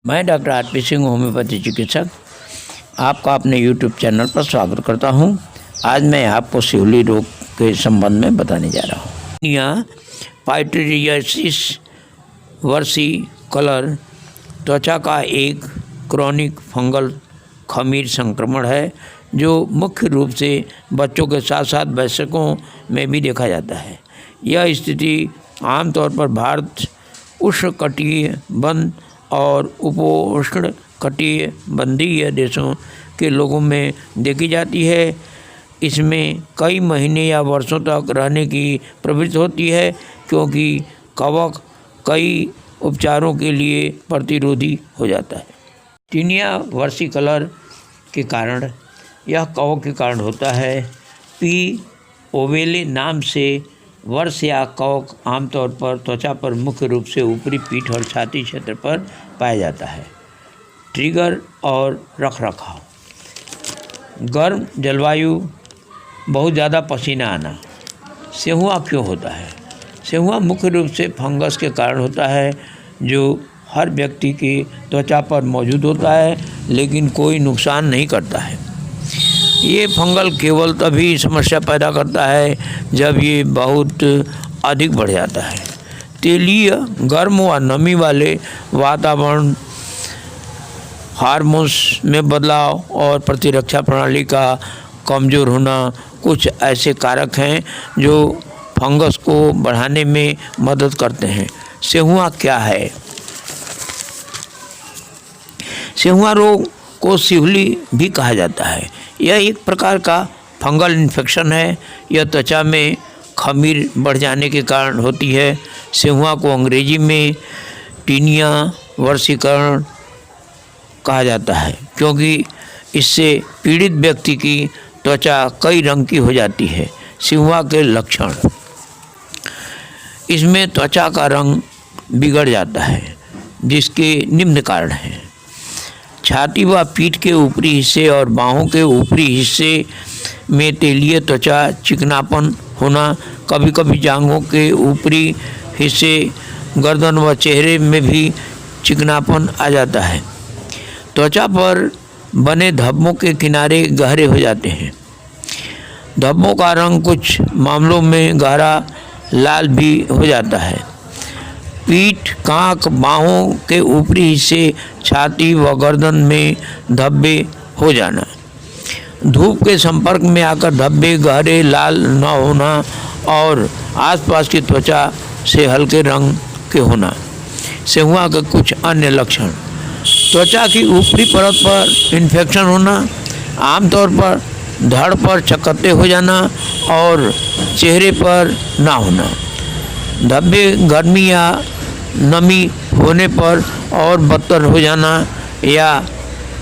मैं doctor RP Singh, homeopathy चिकित्सक, आपका अपने यूट्यूब चैनल पर स्वागत करता हूं। आज मैं आपको सिहुली रोग के संबंध में बताने जा रहा हूं। यहाँ पाइटोरियासिस वर्सिकलर त्वचा का एक क्रॉनिक फंगल खमीर संक्रमण है जो मुख्य रूप से बच्चों के साथ साथ वयस्कों में भी देखा जाता है। यह स्थिति आमतौर पर भारत उष्णकटिबंध और उपोष्णकटिबंधीय देशों के लोगों में देखी जाती है। इसमें कई महीने या वर्षों तक रहने की प्रवृत्ति होती है क्योंकि कवक कई उपचारों के लिए प्रतिरोधी हो जाता है। टीनिया वर्सिकलर के कारण यह कवक के कारण होता है। पी ओवेले नाम से वर्ष या कवक आमतौर पर त्वचा पर मुख्य रूप से ऊपरी पीठ और छाती क्षेत्र पर पाया जाता है। ट्रिगर और रखरखाव, गर्म जलवायु, बहुत ज़्यादा पसीना आना। सेहुआ क्यों होता है? सेहुआ मुख्य रूप से फंगस के कारण होता है जो हर व्यक्ति की त्वचा पर मौजूद होता है लेकिन कोई नुकसान नहीं करता है। ये फंगल केवल तभी समस्या पैदा करता है जब ये बहुत अधिक बढ़ जाता है। तेलीय, गर्म व नमी वाले वातावरण, हार्मोन्स में बदलाव और प्रतिरक्षा प्रणाली का कमज़ोर होना कुछ ऐसे कारक हैं जो फंगस को बढ़ाने में मदद करते हैं। सेहुआ क्या है? सेहुआ रोग को सिहुली भी कहा जाता है। यह एक प्रकार का फंगल इन्फेक्शन है। यह त्वचा में खमीर बढ़ जाने के कारण होती है। सेहुआ को अंग्रेजी में टीनिया वर्सिकलर कहा जाता है क्योंकि इससे पीड़ित व्यक्ति की त्वचा कई रंग की हो जाती है। सेहुआ के लक्षण, इसमें त्वचा का रंग बिगड़ जाता है जिसके निम्न कारण हैं। छाती व पीठ के ऊपरी हिस्से और बाहों के ऊपरी हिस्से में तेलीय त्वचा, चिकनापन होना, कभी कभी जांघों के ऊपरी हिस्से, गर्दन व चेहरे में भी चिकनापन आ जाता है। त्वचा पर बने धब्बों के किनारे गहरे हो जाते हैं। धब्बों का रंग कुछ मामलों में गहरा लाल भी हो जाता है। पीठ, कांख, बाहों के ऊपरी हिस्से, छाती व गर्दन में धब्बे हो जाना। धूप के संपर्क में आकर धब्बे गहरे लाल न होना और आसपास की त्वचा से हल्के रंग के होना। सेहुआ के कुछ अन्य लक्षण, त्वचा की ऊपरी परत पर इन्फेक्शन होना, आमतौर पर धड़ पर चकत्ते हो जाना और चेहरे पर ना होना। धब्बे गर्मी या नमी होने पर और बदतर हो जाना या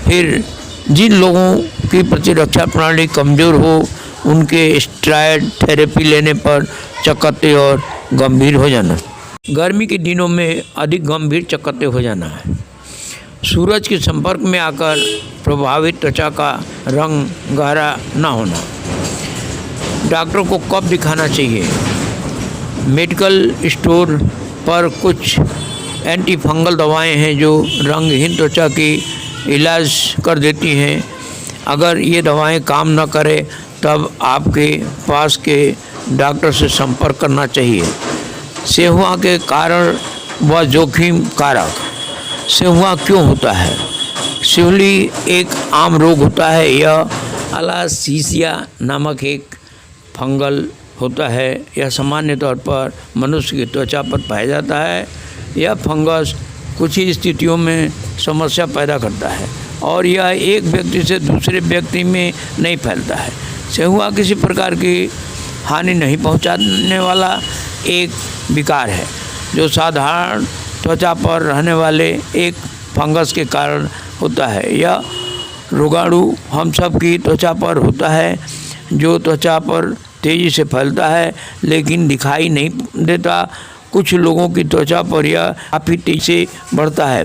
फिर जिन लोगों की प्रतिरक्षा प्रणाली कमज़ोर हो उनके स्टेरॉयड थेरेपी लेने पर चकत्ते और गंभीर हो जाना। गर्मी के दिनों में अधिक गंभीर चकत्ते हो जाना है। सूरज के संपर्क में आकर प्रभावित त्वचा का रंग गहरा ना होना। डॉक्टर को कब दिखाना चाहिए? मेडिकल स्टोर पर कुछ एंटी फंगल दवाएं हैं जो रंगहीन त्वचा की इलाज कर देती हैं। अगर ये दवाएं काम न करें तब आपके पास के डॉक्टर से संपर्क करना चाहिए। सेहुआ के कारण व जोखिम कारक, सेहुआ क्यों होता है? सिहुली एक आम रोग होता है। यह अलासीसिया नामक एक फंगल होता है। यह सामान्य तौर पर मनुष्य की त्वचा पर पाया जाता है। यह फंगस कुछ ही स्थितियों में समस्या पैदा करता है और यह एक व्यक्ति से दूसरे व्यक्ति में नहीं फैलता है। सेहुआ किसी प्रकार की हानि नहीं पहुंचाने वाला एक विकार है जो साधारण त्वचा पर रहने वाले एक फंगस के कारण होता है। यह रोगाणु हम सब की त्वचा पर होता है जो त्वचा पर तेज़ी से फैलता है लेकिन दिखाई नहीं देता। कुछ लोगों की त्वचा पर यह काफ़ी तेज़ी से बढ़ता है।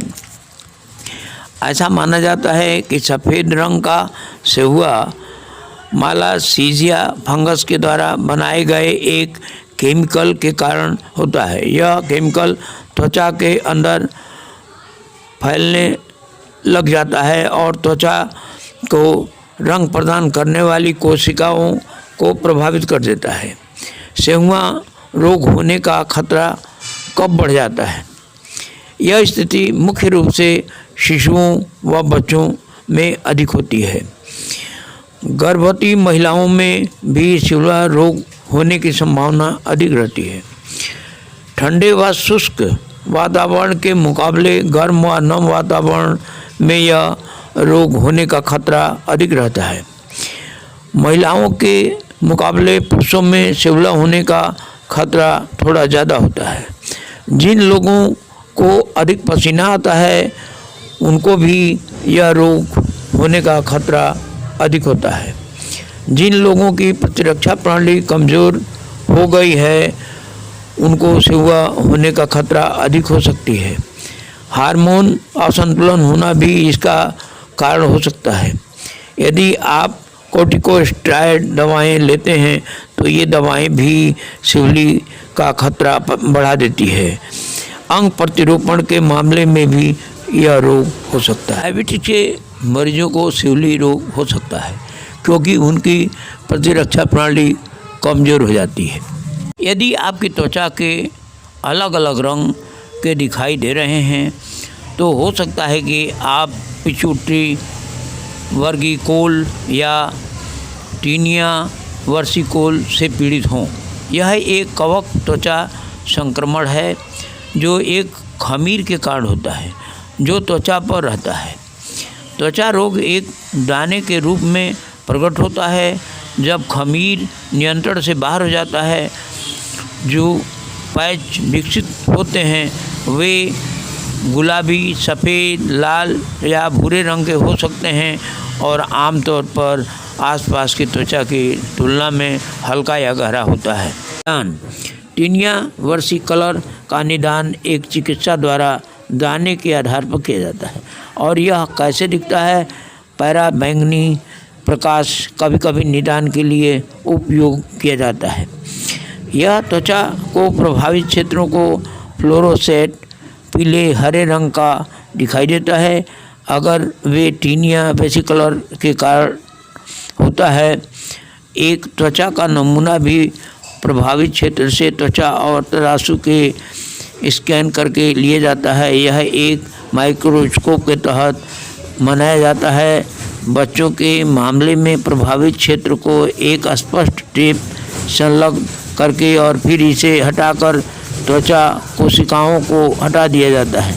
ऐसा माना जाता है कि सफ़ेद रंग का सेहुआ मालासीजिया फंगस के द्वारा बनाए गए एक केमिकल के कारण होता है। यह केमिकल त्वचा के अंदर फैलने लग जाता है और त्वचा को रंग प्रदान करने वाली कोशिकाओं को प्रभावित कर देता है। सेहुआ रोग होने का खतरा कब बढ़ जाता है? यह स्थिति मुख्य रूप से शिशुओं व बच्चों में अधिक होती है। गर्भवती महिलाओं में भी सिहुआ रोग होने की संभावना अधिक रहती है। ठंडे व शुष्क वातावरण के मुकाबले गर्म व नम वातावरण में यह रोग होने का खतरा अधिक रहता है। महिलाओं के मुकाबले पुरुषों में सिहुआ होने का खतरा थोड़ा ज़्यादा होता है। जिन लोगों को अधिक पसीना आता है उनको भी यह रोग होने का खतरा अधिक होता है। जिन लोगों की प्रतिरक्षा प्रणाली कमज़ोर हो गई है उनको सिहुआ होने का खतरा अधिक हो सकती है। हार्मोन असंतुलन होना भी इसका कारण हो सकता है। यदि आप कॉर्टिकोस्टेरॉइड दवाएं लेते हैं तो ये दवाएं भी सिहुली का खतरा बढ़ा देती है। अंग प्रतिरोपण के मामले में भी यह रोग हो सकता है। डायबिटीज के मरीजों को सिहुली रोग हो सकता है क्योंकि उनकी प्रतिरक्षा प्रणाली कमज़ोर हो जाती है। यदि आपकी त्वचा के अलग अलग रंग के दिखाई दे रहे हैं तो हो सकता है कि आप पिट्यूटरी वर्गिकोल या टीनिया वर्सिकोल से पीड़ित हों। यह एक कवक त्वचा संक्रमण है जो एक खमीर के कारण होता है जो त्वचा पर रहता है। त्वचा रोग एक दाने के रूप में प्रकट होता है जब खमीर नियंत्रण से बाहर हो जाता है। जो पैच विकसित होते हैं वे गुलाबी, सफ़ेद, लाल या भूरे रंग के हो सकते हैं और आमतौर पर आसपास की त्वचा की तुलना में हल्का या गहरा होता है। टीनिया वर्सिकलर का निदान एक चिकित्सा द्वारा दाने के आधार पर किया जाता है और यह कैसे दिखता है? पराबैंगनी प्रकाश कभी कभी निदान के लिए उपयोग किया जाता है। यह त्वचा को प्रभावित क्षेत्रों को फ्लोरोसेंट पीले हरे रंग का दिखाई देता है। अगर वे टीनिया वेसिकुलर के कारण होता है। एक त्वचा का नमूना भी प्रभावित क्षेत्र से त्वचा और तराशु के स्कैन करके लिए जाता है। यह एक माइक्रोस्कोप के तहत मनाया जाता है। बच्चों के मामले में प्रभावित क्षेत्र को एक स्पष्ट टेप संलग्न करके और फिर इसे हटाकर त्वचा कोशिकाओं को हटा दिया जाता है।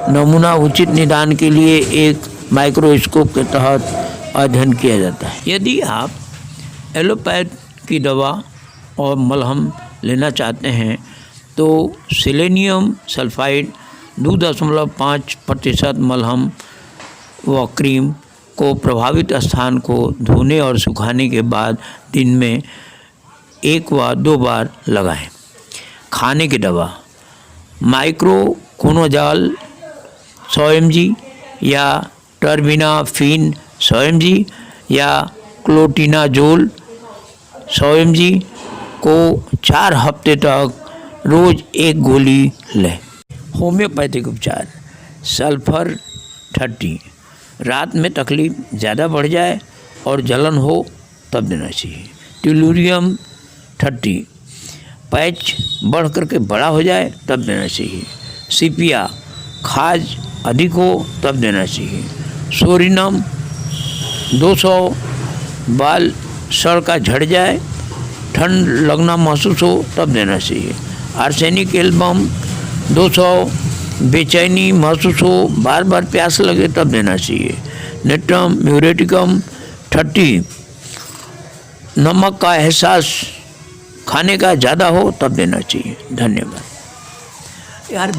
नमूना उचित निदान के लिए एक माइक्रोस्कोप के तहत अध्ययन किया जाता है। यदि आप एलोपैथ की दवा और मलहम लेना चाहते हैं तो सेलेनियम सल्फाइड 2.5% मलहम व क्रीम को प्रभावित स्थान को धोने और सुखाने के बाद दिन में 1 व 2 बार लगाएं। खाने की दवा माइक्रोकोनोजॉल 100 mg या टर्बिनाफिन 100 mg या क्लोटिनाजोल 100 mg को 4 हफ्ते तक रोज़ 1 गोली लें। होम्योपैथिक उपचार सल्फर 30 रात में तकलीफ ज़्यादा बढ़ जाए और जलन हो तब देना चाहिए। टेलुरियम 30 पैच बढ़ करके बड़ा हो जाए तब देना चाहिए। सीपिया खाज अधिक हो तब देना चाहिए। सोरिनम 200 बाल सड़ का झड़ जाए ठंड लगना महसूस हो तब देना चाहिए। आर्सेनिक एल्बम 200 बेचैनी महसूस हो बार बार प्यास लगे तब देना चाहिए। नेट्रम म्यूरेटिकम 30 नमक का एहसास खाने का ज़्यादा हो तब देना चाहिए। धन्यवाद। यार